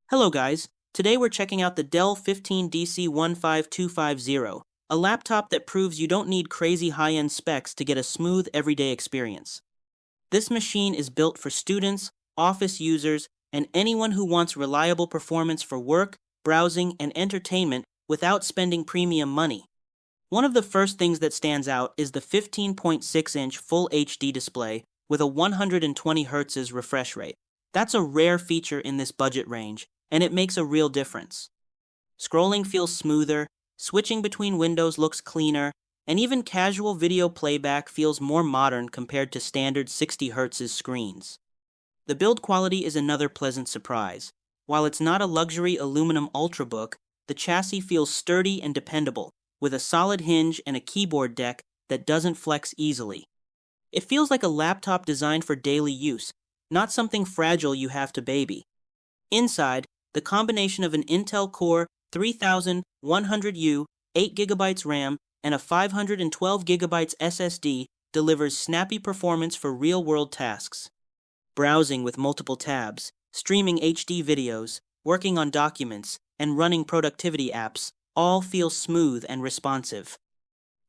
Hello guys, today we're checking out the Dell 15DC15250, a laptop that proves you don't need crazy high-end specs to get a smooth everyday experience. This machine is built for students, office users, and anyone who wants reliable performance for work, browsing, and entertainment without spending premium money. One of the first things that stands out is the 15.6-inch Full HD display with a 120 Hz refresh rate. That's a rare feature in this budget range, and it makes a real difference. Scrolling feels smoother, switching between windows looks cleaner, and even casual video playback feels more modern compared to standard 60 Hz screens. The build quality is another pleasant surprise. While it's not a luxury aluminum ultrabook, the chassis feels sturdy and dependable, with a solid hinge and a keyboard deck that doesn't flex easily. It feels like a laptop designed for daily use, not something fragile you have to baby. Inside, the combination of an Intel Core 3100U, 8GB RAM, and a 512GB SSD delivers snappy performance for real-world tasks. Browsing with multiple tabs, streaming HD videos, working on documents, and running productivity apps all feel smooth and responsive.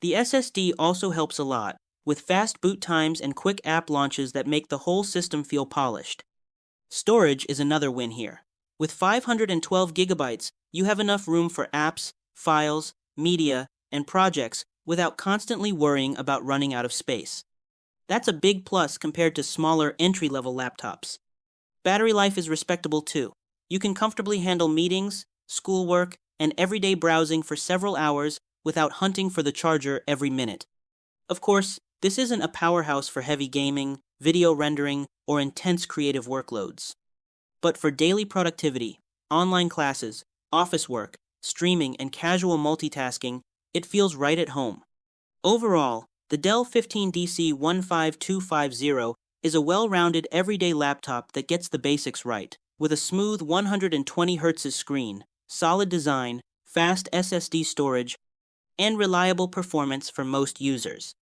The SSD also helps a lot, with fast boot times and quick app launches that make the whole system feel polished. Storage is another win here. With 512 gigabytes, you have enough room for apps, files, media, and projects without constantly worrying about running out of space. That's a big plus compared to smaller entry-level laptops. Battery life is respectable too. You can comfortably handle meetings, schoolwork, and everyday browsing for several hours without hunting for the charger every minute. Of course, this isn't a powerhouse for heavy gaming, video rendering, or intense creative workloads. But for daily productivity, online classes, office work, streaming, and casual multitasking, it feels right at home. Overall, the Dell 15DC15250 is a well-rounded everyday laptop that gets the basics right, with a smooth 120 Hz screen, solid design, fast SSD storage, and reliable performance for most users.